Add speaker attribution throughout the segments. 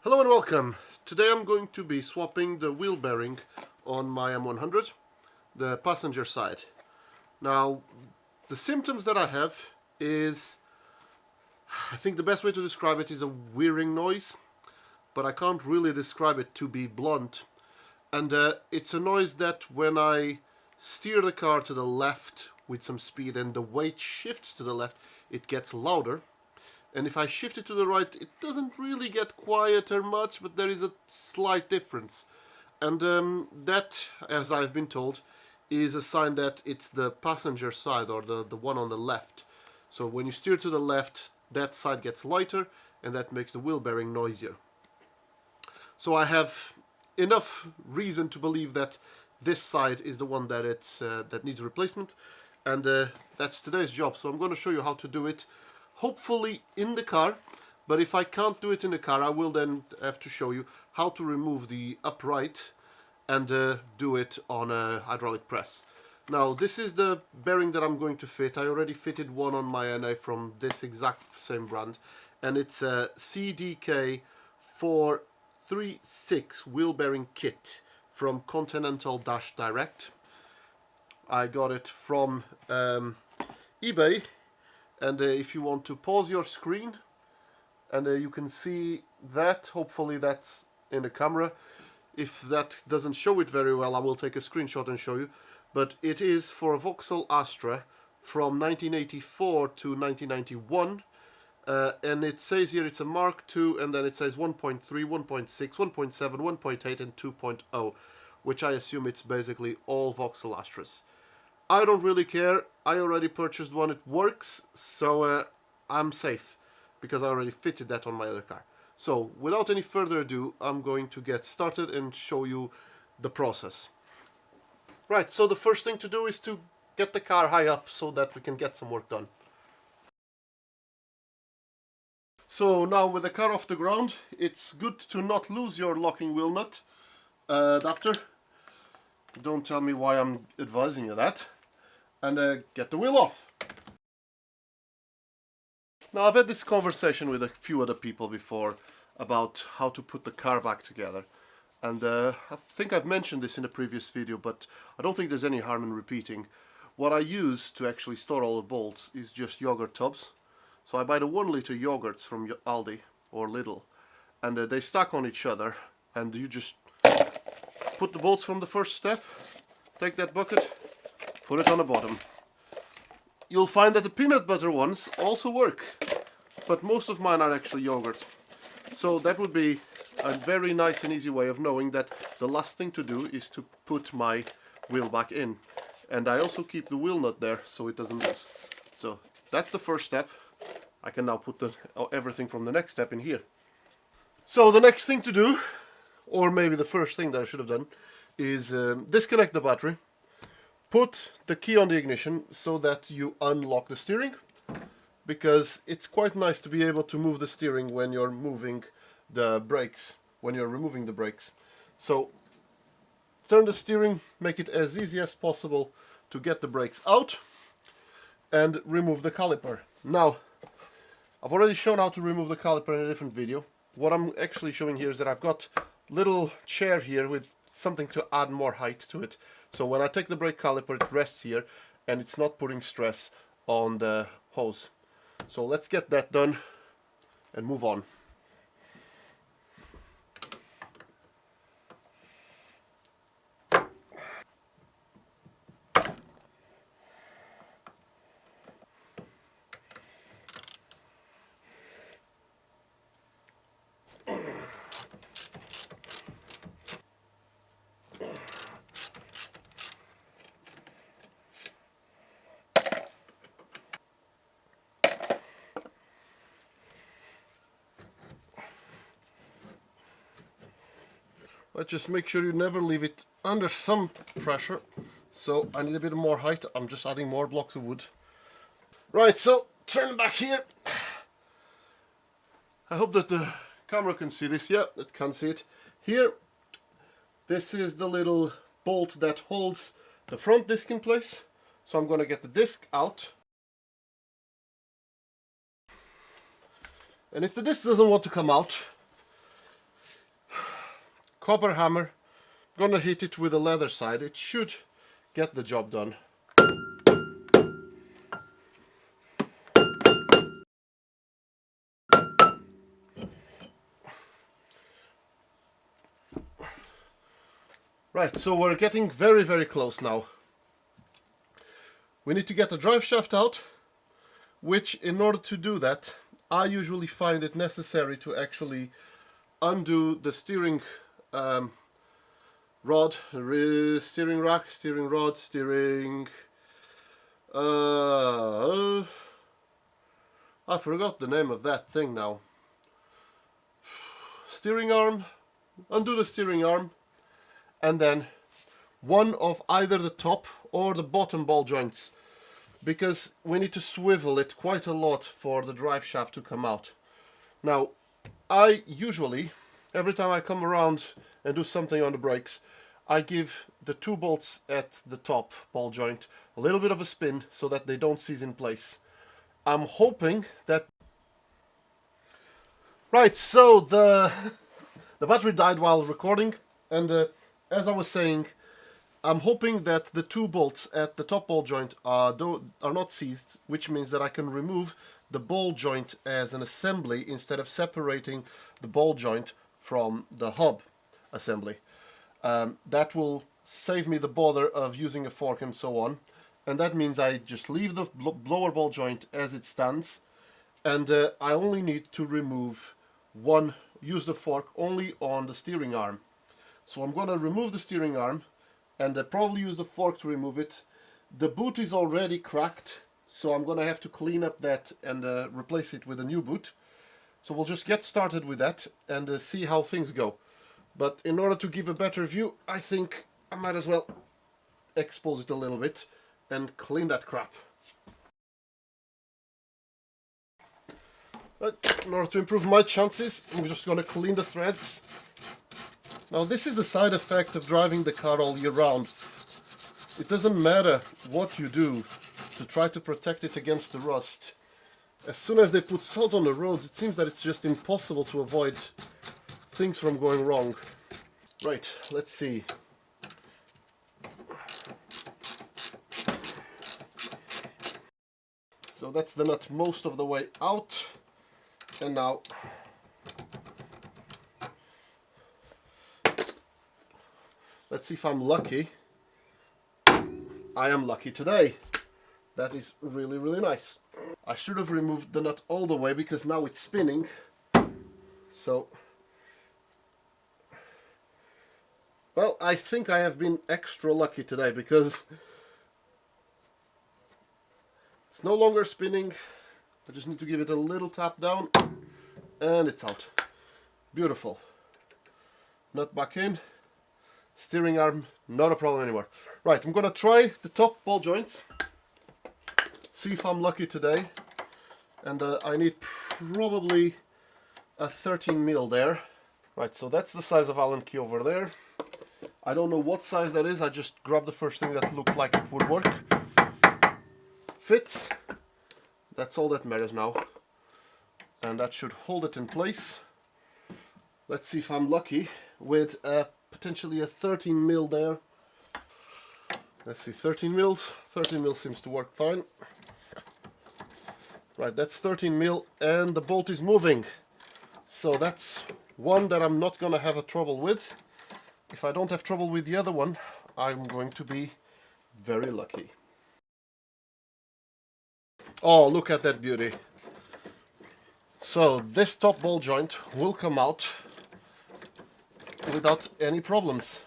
Speaker 1: Hello and welcome. Today I'm going to be swapping the wheel bearing on my M100, the passenger side. Now, the symptoms that I have is, I think the best way to describe it is a whirring noise, but I can't really describe it to be blunt. And it's a noise that when I steer the car to the left with some speed and the weight shifts to the left, it gets louder. And if I shift it to the right, it doesn't really get quieter much, but there is a slight difference. And that, as I've been told, is a sign that it's the passenger side, or the one on the left. So when you steer to the left, that side gets lighter, and that makes the wheel bearing noisier. So I have enough reason to believe that this side is the one that that needs replacement, and that's today's job. So I'm going to show you how to do it, hopefully in the car, but if I can't do it in the car, I will then have to show you how to remove the upright and do it on a hydraulic press. Now, this is the bearing that I'm going to fit. I already fitted one on my NA from this exact same brand, and it's a CDK 436 wheel bearing kit from Continental-Direct. I got it from eBay. And if you want to pause your screen, and you can see that, hopefully that's in the camera. If that doesn't show it very well, I will take a screenshot and show you. But it is for a Vauxhall Astra from 1984 to 1991. And it says here it's a Mark II, and then it says 1.3, 1.6, 1.7, 1.8 and 2.0, which I assume it's basically all Vauxhall Astras. I don't really care. I already purchased one. It works, so I'm safe because I already fitted that on my other car. So without any further ado, I'm going to get started and show you the process. Right, so the first thing to do is to get the car high up so that we can get some work done. So now with the car off the ground, it's good to not lose your locking wheel nut adapter. Don't tell me why I'm advising you that. And get the wheel off. Now, I've had this conversation with a few other people before about how to put the car back together, and I think I've mentioned this in a previous video, but I don't think there's any harm in repeating. What I use to actually store all the bolts is just yogurt tubs. So I buy the 1 liter yogurts from Aldi or Lidl, and they stack on each other, and you just put the bolts from the first step, take that bucket, put it on the bottom. You'll find that the peanut butter ones also work, but most of mine are actually yogurt. So that would be a very nice and easy way of knowing that the last thing to do is to put my wheel back in. And I also keep the wheel nut there so it doesn't lose. So that's the first step. I can now put everything from the next step in here. So the next thing to do, or maybe the first thing that I should have done, is disconnect the battery. Put the key on the ignition so that you unlock the steering, because it's quite nice to be able to move the steering when you're moving the brakes, when you're removing the brakes. So turn the steering, make it as easy as possible to get the brakes out, and remove the caliper. Now, I've already shown how to remove the caliper in a different video. What I'm actually showing here is that I've got a little chair here with something to add more height to it. So when I take the brake caliper, it rests here and it's not putting stress on the hose. So let's get that done and move on. But just make sure you never leave it under some pressure. So I need a bit more height. I'm just adding more blocks of wood. Right, so turn back here. I hope that the camera can see this. Yeah, it can see it. Here, this is the little bolt that holds the front disc in place. So I'm going to get the disc out. And if the disc doesn't want to come out, copper hammer. Gonna hit it with the leather side. It should get the job done. Right, so we're getting very, very close now. We need to get the drive shaft out, which in order to do that, I usually find it necessary to actually undo the steering rod, steering rack, steering rod, steering... I forgot the name of that thing now. Steering arm, undo the steering arm, and then one of either the top or the bottom ball joints, because we need to swivel it quite a lot for the drive shaft to come out. Now, I usually, every time I come around and do something on the brakes, I give the 2 bolts at the top ball joint a little bit of a spin so that they don't seize in place. I'm hoping that... Right, so the battery died while recording, and as I was saying, I'm hoping that the 2 bolts at the top ball joint are not seized, which means that I can remove the ball joint as an assembly instead of separating the ball joint from the hub assembly. That will save me the bother of using a fork and so on, and that means I just leave the lower ball joint as it stands, and I only need to remove use the fork only on the steering arm. So I'm going to remove the steering arm and probably use the fork to remove it. The boot is already cracked, so I'm going to have to clean up that and replace it with a new boot. So we'll just get started with that and see how things go. But in order to give a better view, I think I might as well expose it a little bit and clean that crap. But in order to improve my chances, I'm just going to clean the threads. Now this is the side effect of driving the car all year round. It doesn't matter what you do to try to protect it against the rust. As soon as they put salt on the roads, it seems that it's just impossible to avoid things from going wrong. Right, let's see. So that's the nut most of the way out. And now let's see if I'm lucky. I am lucky today. That is really, really nice. I should have removed the nut all the way because now it's spinning. So, well, I think I have been extra lucky today because it's no longer spinning. I just need to give it a little tap down and it's out. Beautiful. Nut back in. Steering arm, not a problem anymore. Right, I'm gonna try the top ball joints. See if I'm lucky today. And I need probably a 13mm there. Right, so that's the size of Allen key over there. I don't know what size that is. I just grabbed the first thing that looked like it would work. Fits. That's all that matters now. And that should hold it in place. Let's see if I'm lucky with potentially a 13mm there. Let's see, 13mm. 13mm seems to work fine. Right, that's 13mm and the bolt is moving. So that's one that I'm not going to have a trouble with. If I don't have trouble with the other one, I'm going to be very lucky. Oh, look at that beauty. So this top ball joint will come out without any problems.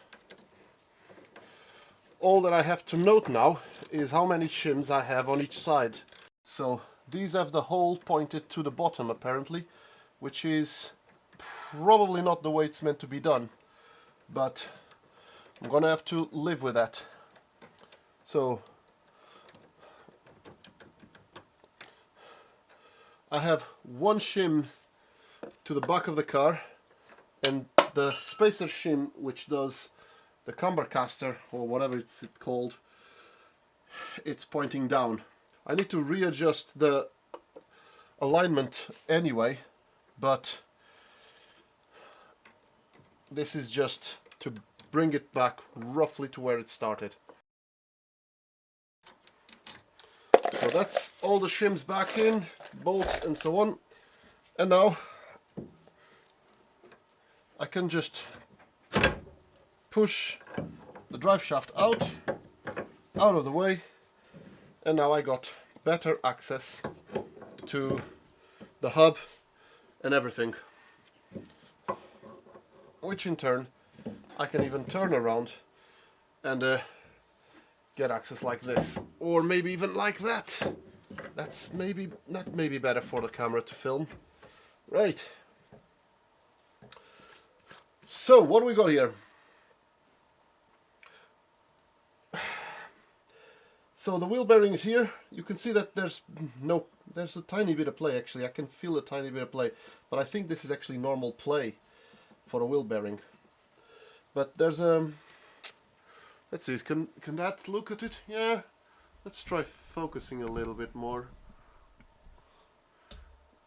Speaker 1: All that I have to note now is how many shims I have on each side. So these have the hole pointed to the bottom apparently, which is probably not the way it's meant to be done, but I'm gonna have to live with that. So I have one shim to the back of the car and the spacer shim which does the camber caster or whatever it's called, it's pointing down. I need to readjust the alignment anyway, but this is just to bring it back roughly to where it started. So that's all the shims back in, bolts and so on. And now I can just push the drive shaft out of the way, and now I got better access to the hub and everything, which in turn I can even turn around and get access like this, or maybe even like that. That's maybe better for the camera to film. Right. So what do we got here? So the wheel bearings here, you can see that there's a tiny bit of play actually. I can feel a tiny bit of play, but I think this is actually normal play for a wheel bearing. But there's let's see, can that look at it? Yeah, let's try focusing a little bit more.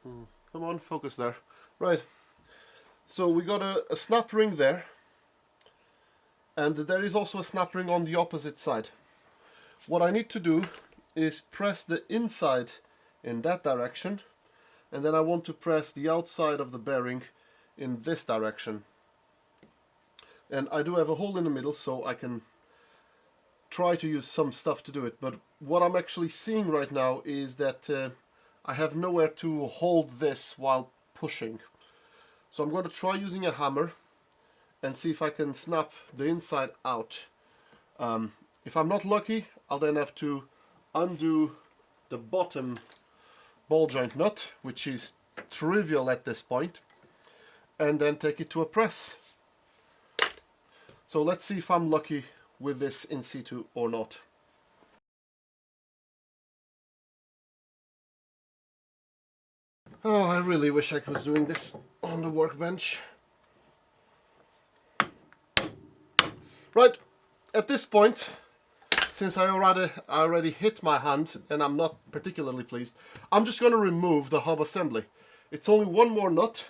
Speaker 1: Come on, focus there. Right, so we got a snap ring there, and there is also a snap ring on the opposite side. What I need to do is press the inside in that direction, and then I want to press the outside of the bearing in this direction. And I do have a hole in the middle, so I can try to use some stuff to do it. But what I'm actually seeing right now is that I have nowhere to hold this while pushing. So I'm going to try using a hammer and see if I can snap the inside out. If I'm not lucky, I'll then have to undo the bottom ball joint nut, which is trivial at this point, and then take it to a press. So let's see if I'm lucky with this in situ or not. Oh, I really wish I was doing this on the workbench. Right, at this point, since I already hit my hand and I'm not particularly pleased, I'm just going to remove the hub assembly. It's only one more nut,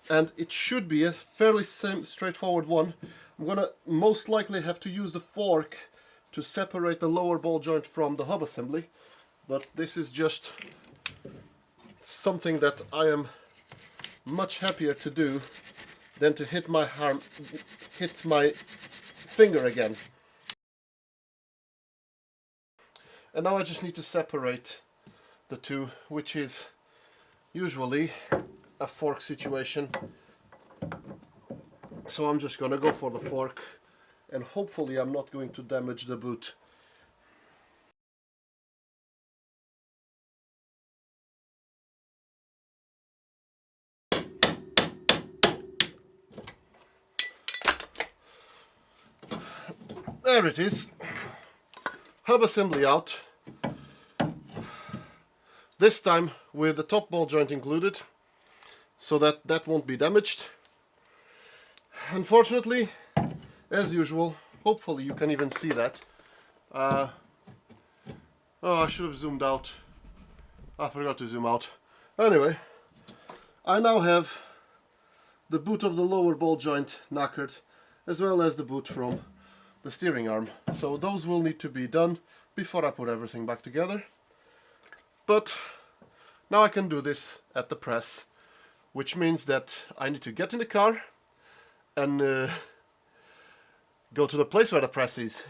Speaker 1: and it should be a fairly straightforward one. I'm going to most likely have to use the fork to separate the lower ball joint from the hub assembly, but this is just something that I am much happier to do than to hit my finger again. And now I just need to separate the two, which is usually a fork situation. So I'm just going to go for the fork, and hopefully I'm not going to damage the boot. There it is. Hub assembly out. This time with the top ball joint included, so that that won't be damaged. Unfortunately, as usual, hopefully you can even see that. Oh, I should have zoomed out. I forgot to zoom out. Anyway, I now have the boot of the lower ball joint knackered, as well as the boot from the steering arm. So those will need to be done before I put everything back together. But now I can do this at the press, which means that I need to get in the car and go to the place where the press is.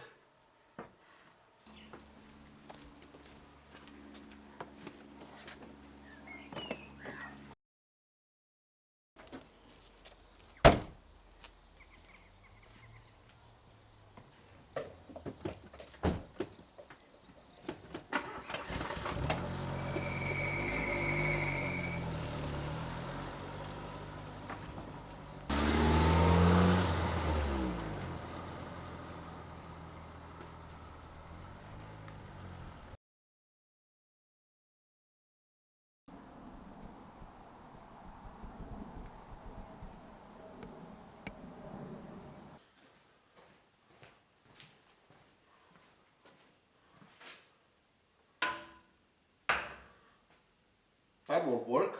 Speaker 1: That won't work.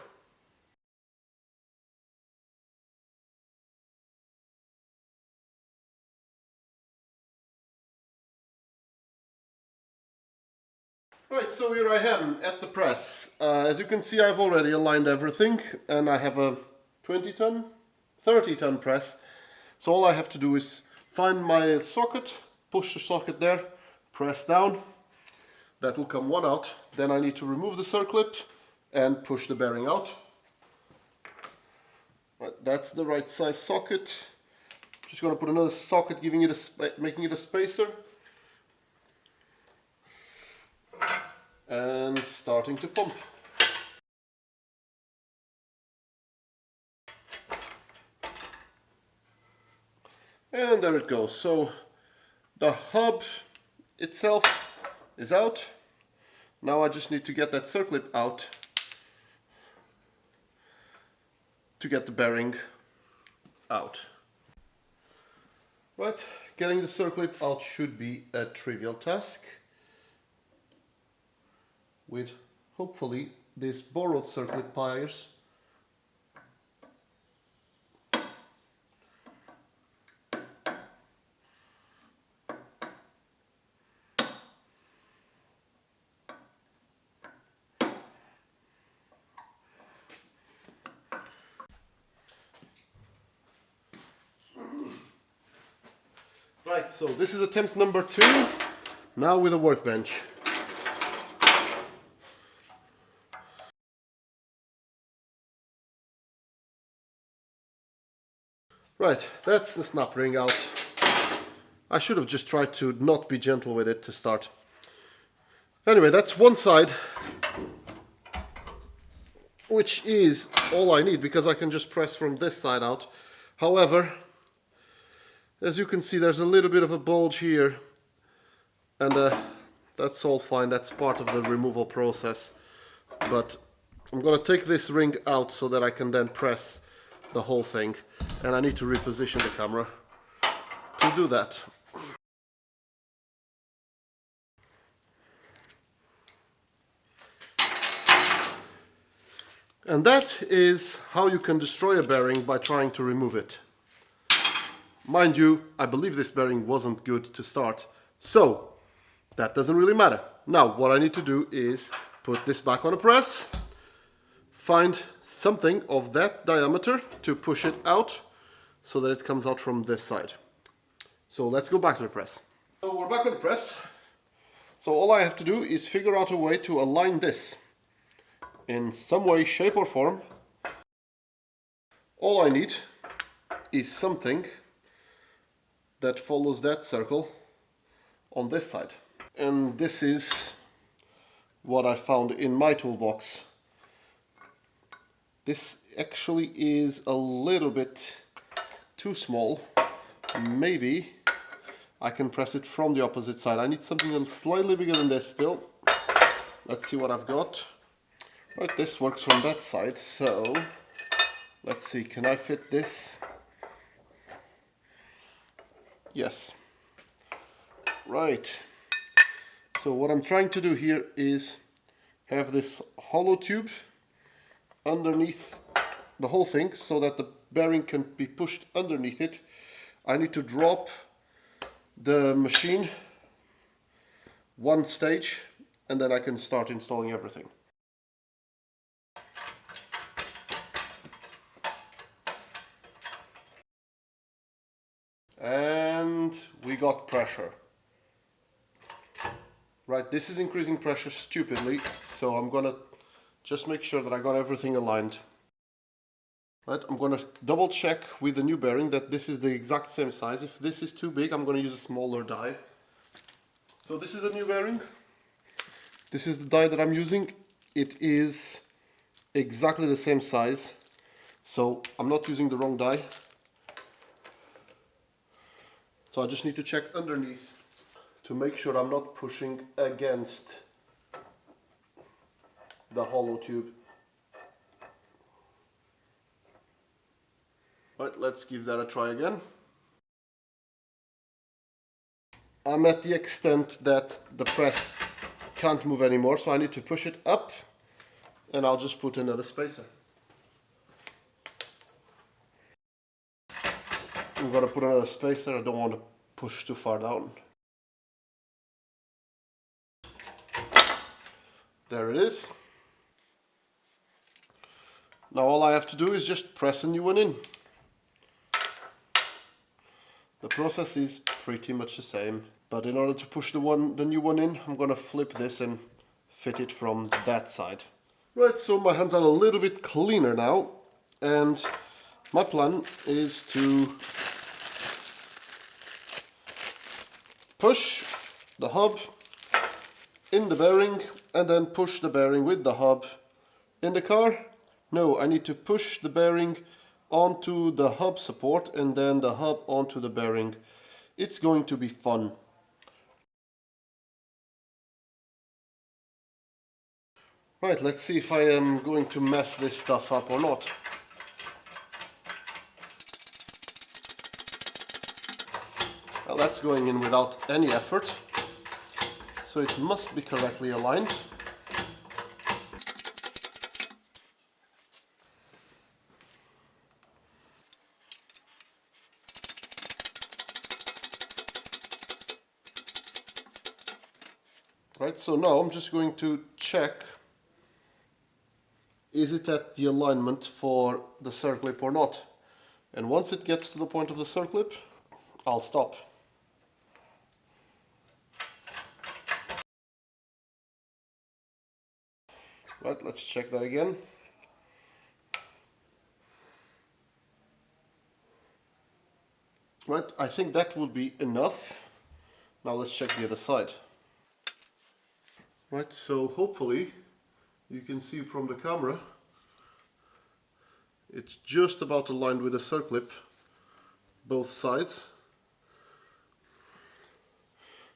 Speaker 1: Right, so here I am at the press. As you can see, I've already aligned everything, and I have a 20-ton, 30-ton press. So all I have to do is find my socket, push the socket there, press down. That will come one out. Then I need to remove the circlip and push the bearing out. Right, that's the right size socket. Just going to put another socket, making it a spacer. And starting to pump. And there it goes. So the hub itself is out. Now I just need to get that circlip out to get the bearing out. Right, getting the circlip out should be a trivial task, with hopefully these borrowed circlip pliers. Right, so this is attempt number 2, now with a workbench. Right, that's the snap ring out. I should have just tried to not be gentle with it to start. Anyway, that's one side, which is all I need because I can just press from this side out. However, as you can see, there's a little bit of a bulge here, and that's all fine. That's part of the removal process. But I'm going to take this ring out so that I can then press the whole thing, and I need to reposition the camera to do that. And that is how you can destroy a bearing by trying to remove it. Mind you, I believe this bearing wasn't good to start, so that doesn't really matter. Now what I need to do is put this back on a press, find something of that diameter to push it out so that it comes out from this side. So let's go back to the press. So we're back on the press. So all I have to do is figure out a way to align this in some way, shape or form. All I need is something that follows that circle on this side. And this is what I found in my toolbox. This actually is a little bit too small. Maybe I can press it from the opposite side. I need something that's slightly bigger than this still. Let's see what I've got. Right, this works from that side, so let's see, can I fit this? Yes. Right. So what I'm trying to do here is have this hollow tube underneath the whole thing so that the bearing can be pushed underneath it. I need to drop the machine one stage and then I can start installing everything. And we got pressure. Right, this is increasing pressure stupidly, so I'm gonna just make sure that I got everything aligned. Right, I'm gonna double check with the new bearing that this is the exact same size. If this is too big, I'm gonna use a smaller die. So this is a new bearing. This is the die that I'm using. It is exactly the same size, so I'm not using the wrong die. So I just need to check underneath to make sure I'm not pushing against the hollow tube. Right, let's give that a try again. I'm at the extent that the press can't move anymore, so I need to push it up and I'll just put another spacer. I'm gonna put another spacer, I don't want to push too far down. There it is. Now all I have to do is just press a new one in. The process is pretty much the same, but in order to push the new one in, I'm gonna flip this and fit it from that side. Right, so my hands are a little bit cleaner now, and my plan is to push the hub in the bearing and then push the bearing with the hub in the car. No, I need to push the bearing onto the hub support and then the hub onto the bearing. It's going to be fun. Right, let's see if I am going to mess this stuff up or not. Well, that's going in without any effort, so it must be correctly aligned. Right, so now I'm just going to check, is it at the alignment for the circlip or not? And once it gets to the point of the circlip, I'll stop. Right, let's check that again. Right, I think that would be enough. Now let's check the other side. Right, so hopefully you can see from the camera it's just about aligned with the circlip, both sides.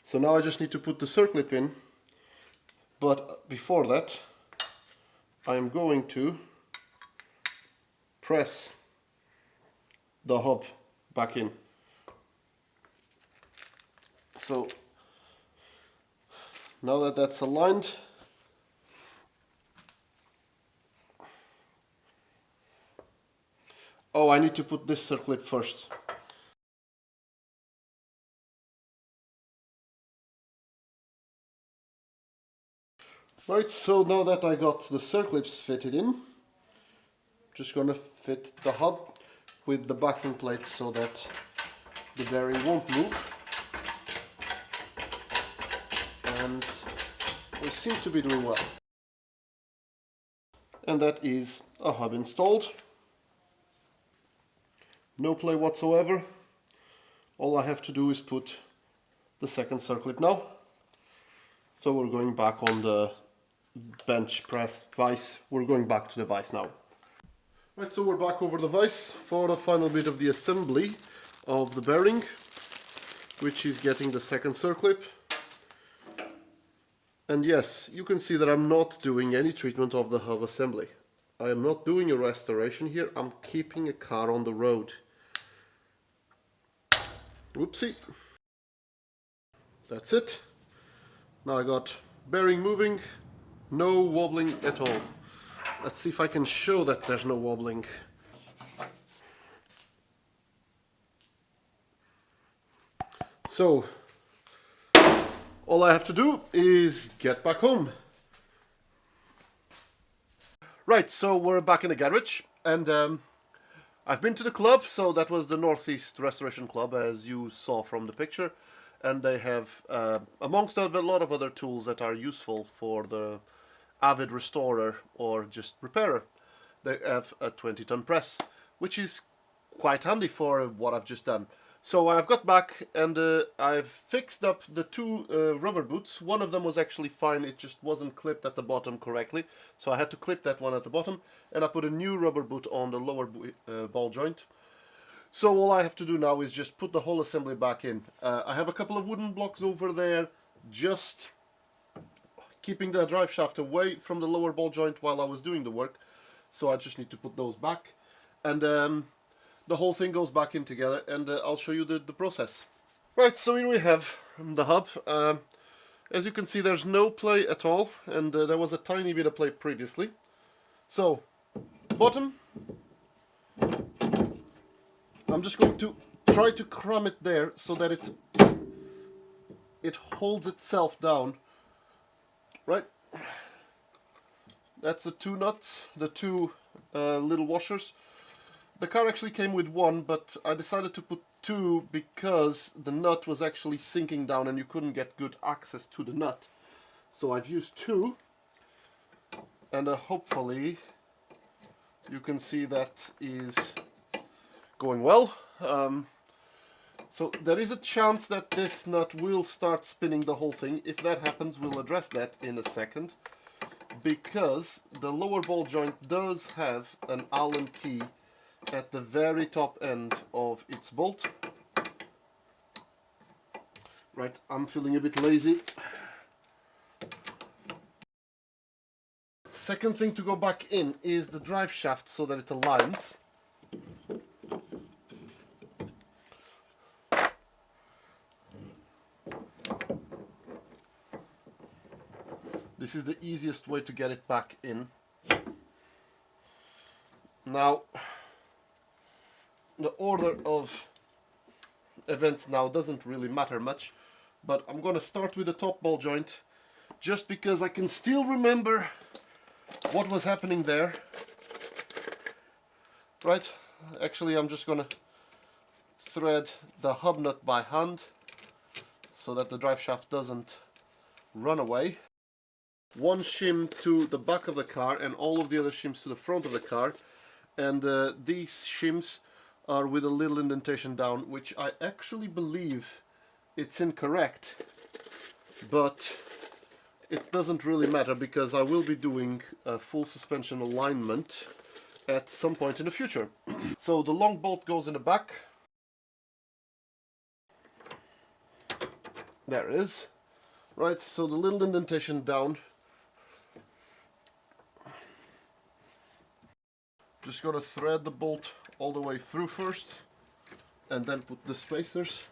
Speaker 1: So now I just need to put the circlip in, but before that I am going to press the hub back in. So now that that's aligned, oh, I need to put this circlip first. Right, so now that I got the circlips fitted in, just gonna fit the hub with the backing plates so that the bearing won't move. And we seem to be doing well. And that is a hub installed. No play whatsoever. All I have to do is put the second circlip now. So we're going back on the bench press vise. We're going back to the vise now. Right, so we're back over the vise for the final bit of the assembly of the bearing, which is getting the second circlip. And yes, you can see that I'm not doing any treatment of the hub assembly. I am not doing a restoration here, I'm keeping a car on the road. Whoopsie. That's it. Now I got bearing moving, no wobbling at all. Let's see if I can show that there's no wobbling. So, all I have to do is get back home. Right, so we're back in the garage, and I've been to the club, so that was the Northeast Restoration Club, as you saw from the picture, and they have, amongst a lot of other tools that are useful for the avid restorer or just repairer, they have a 20-ton press, which is quite handy for what I've just done. So I've got back and I've fixed up the two rubber boots. One of them was actually fine, it just wasn't clipped at the bottom correctly. So I had to clip that one at the bottom, and I put a new rubber boot on the lower ball joint. So all I have to do now is just put the whole assembly back in. I have a couple of wooden blocks over there, just keeping the drive shaft away from the lower ball joint while I was doing the work. So I just need to put those back. And the whole thing goes back in together, and I'll show you the process. Right, so here we have the hub. As you can see, there's no play at all, and there was a tiny bit of play previously. So, bottom, I'm just going to try to cram it there so that it holds itself down. Right, That's the two nuts, the two little washers. The car actually came with one, but I decided to put two because the nut was actually sinking down and you couldn't get good access to the nut. So I've used two, and hopefully you can see that is going well. So there is a chance that this nut will start spinning the whole thing. If that happens, we'll address that in a second, because the lower ball joint does have an Allen key at the very top end of its bolt. Right, I'm feeling a bit lazy. Second thing to go back in is the drive shaft so that it aligns. This is the easiest way to get it back in. Now, the order of events now doesn't really matter much, but I'm going to start with the top ball joint just because I can still remember what was happening there. Right, actually I'm just going to thread the hub nut by hand so that the drive shaft doesn't run away. One shim to the back of the car and all of the other shims to the front of the car, and these shims are with a little indentation down, which I actually believe it's incorrect, but it doesn't really matter because I will be doing a full suspension alignment at some point in the future. So the long bolt goes in the back. There it is. Right, so the little indentation down. Just gonna thread the bolt all the way through first and then put the spacers.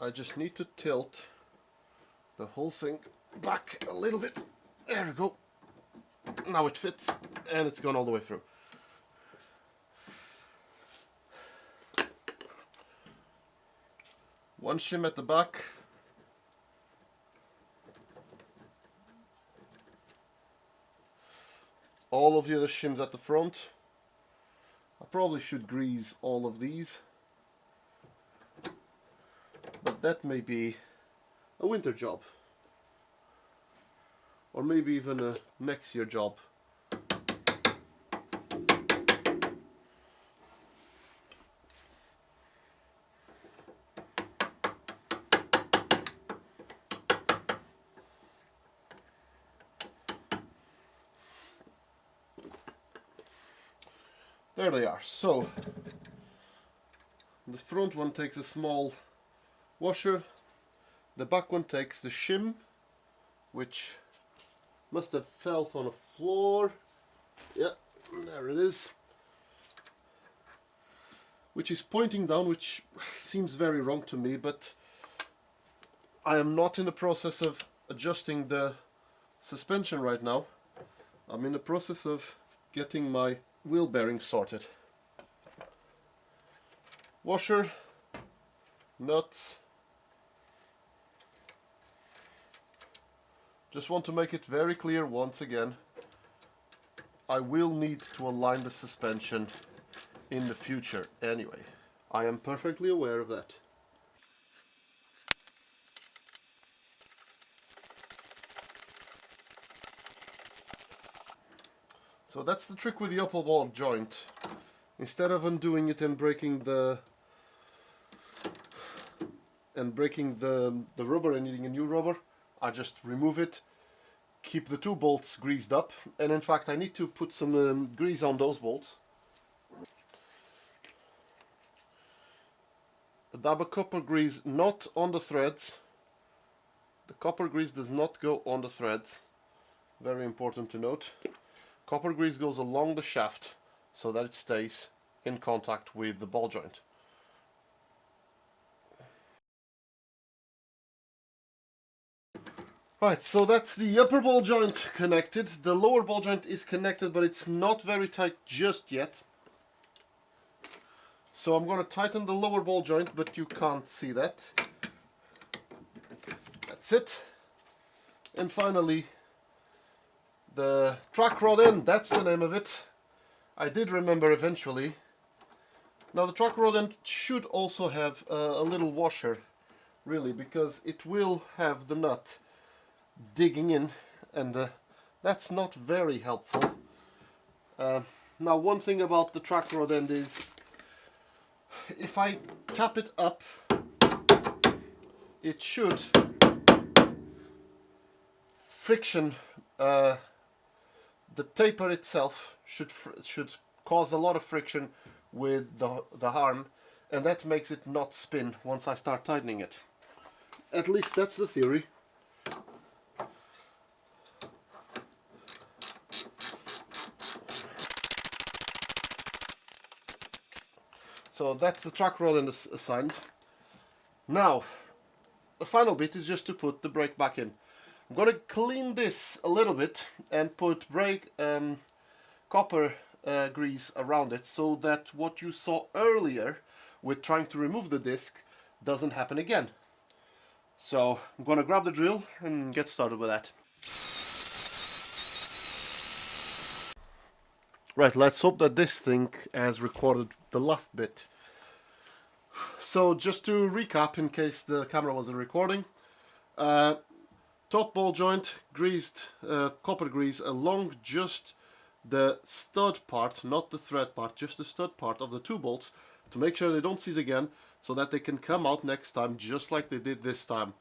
Speaker 1: I just need to tilt the whole thing back a little bit. There we go. Now it fits and it's gone all the way through. One shim at the back. All of the other shims at the front. I probably should grease all of these, but that may be a winter job, or maybe even a next year job. There they are. So the front one takes a small washer, the back one takes the shim, which must have felt on the floor. Yeah, there it is. Which is pointing down, which seems very wrong to me, but I am not in the process of adjusting the suspension right now. I'm in the process of getting my wheel bearing sorted. Washer, nuts. Just want to make it very clear once again, I will need to align the suspension in the future anyway. I am perfectly aware of that. So that's the trick with the upper ball joint. Instead of undoing it and breaking the rubber and needing a new rubber, I just remove it, keep the two bolts greased up, and in fact I need to put some grease on those bolts. A dab of copper grease not on the threads. The copper grease does not go on the threads. Very important to note. Copper grease goes along the shaft so that it stays in contact with the ball joint. Right, so that's the upper ball joint connected. The lower ball joint is connected, but it's not very tight just yet. So I'm going to tighten the lower ball joint, but you can't see that. That's it. And finally, The track rod end, that's the name of it. I did remember eventually. Now the track rod end should also have a little washer, really, because it will have the nut digging in, and that's not very helpful. Now one thing about the track rod end is, if I tap it up, it should friction, the taper itself should cause a lot of friction with the arm, and that makes it not spin once I start tightening it. At least that's the theory. So that's the track rod end assigned. Now, the final bit is just to put the brake back in. I'm going to clean this a little bit and put brake copper grease around it, so that what you saw earlier with trying to remove the disc doesn't happen again. So I'm going to grab the drill and get started with that. Right, let's hope that this thing has recorded the last bit. So just to recap, in case the camera wasn't recording, top ball joint greased, copper grease along just the stud part, not the thread part, just the stud part of the two bolts, to make sure they don't seize again, so that they can come out next time just like they did this time.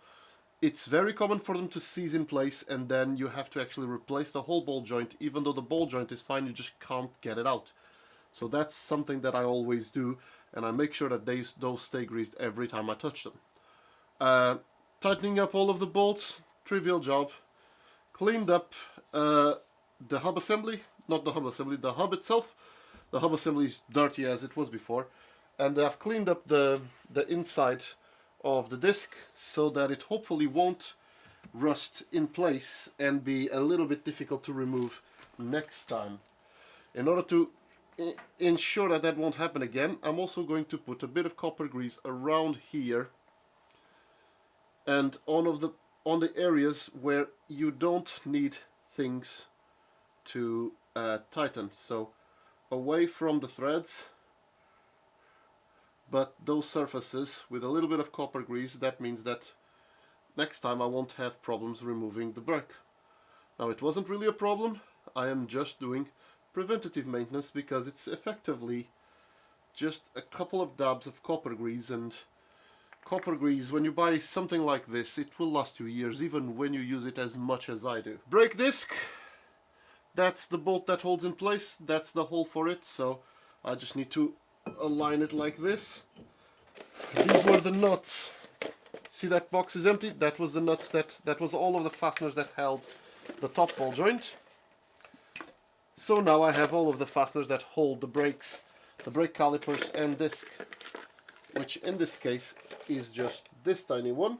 Speaker 1: It's very common for them to seize in place, and then you have to actually replace the whole ball joint. Even though the ball joint is fine, you just can't get it out. So that's something that I always do, and I make sure that those stay greased every time I touch them. Tightening up all of the bolts, trivial job. Cleaned up the hub assembly, not the hub assembly, the hub itself. The hub assembly is dirty as it was before, and I've cleaned up the inside of the disc so that it hopefully won't rust in place and be a little bit difficult to remove next time. In order to ensure that that won't happen again, I'm also going to put a bit of copper grease around here and on the areas where you don't need things to tighten. So away from the threads, but those surfaces with a little bit of copper grease. That means that next time I won't have problems removing the brake. Now, it wasn't really a problem. I am just doing preventative maintenance, because it's effectively just a couple of dabs of copper grease, and copper grease, when you buy something like this, it will last you years, even when you use it as much as I do. Brake disc, that's the bolt that holds in place, that's the hole for it, so I just need to align it like this. These were the nuts. See, that box is empty? That was the nuts, that was all of the fasteners that held the top ball joint. So now I have all of the fasteners that hold the brakes, the brake calipers and disc, which in this case is just this tiny one.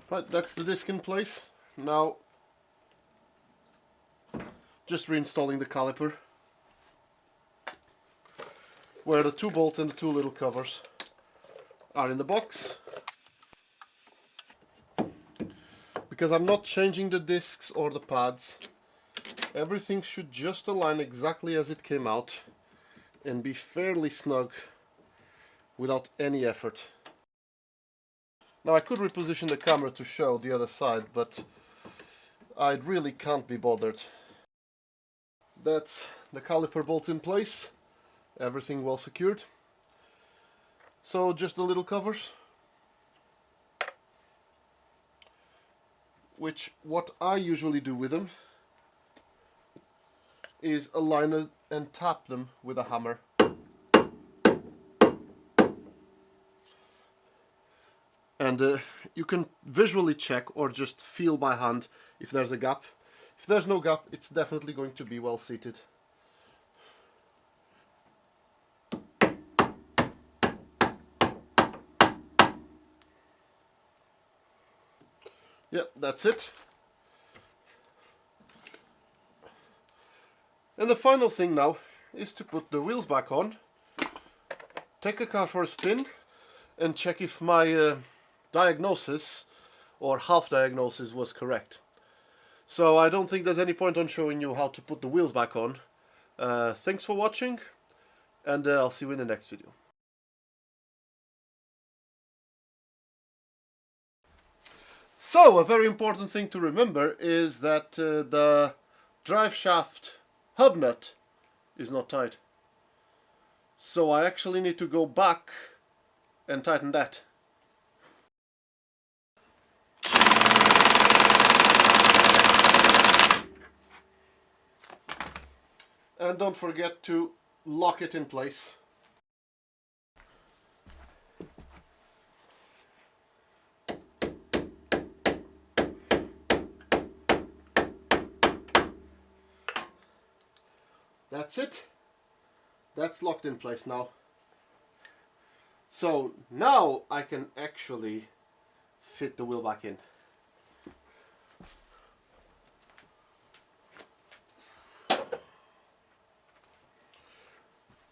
Speaker 1: Right, that's the disc in place. Now, just reinstalling the caliper, where the two bolts and the two little covers are in the box. Because I'm not changing the discs or the pads, everything should just align exactly as it came out and be fairly snug without any effort. Now, I could reposition the camera to show the other side, but I really can't be bothered. That's the caliper bolts in place, everything well secured. So just the little covers, which what I usually do with them is align it and tap them with a hammer. And you can visually check or just feel by hand if there's a gap. If there's no gap, it's definitely going to be well seated. Yeah, that's it. And the final thing now is to put the wheels back on, take a car for a spin, and check if my diagnosis or half diagnosis was correct. So I don't think there's any point on showing you how to put the wheels back on. Thanks for watching, and I'll see you in the next video. So, a very important thing to remember is that the drive shaft hub nut is not tight. So I actually need to go back and tighten that. And don't forget to lock it in place. That's it. That's locked in place now. So now I can actually fit the wheel back in.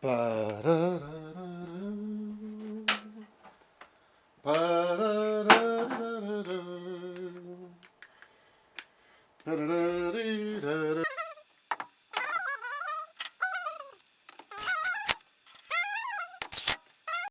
Speaker 1: Ba-da-da-da-da.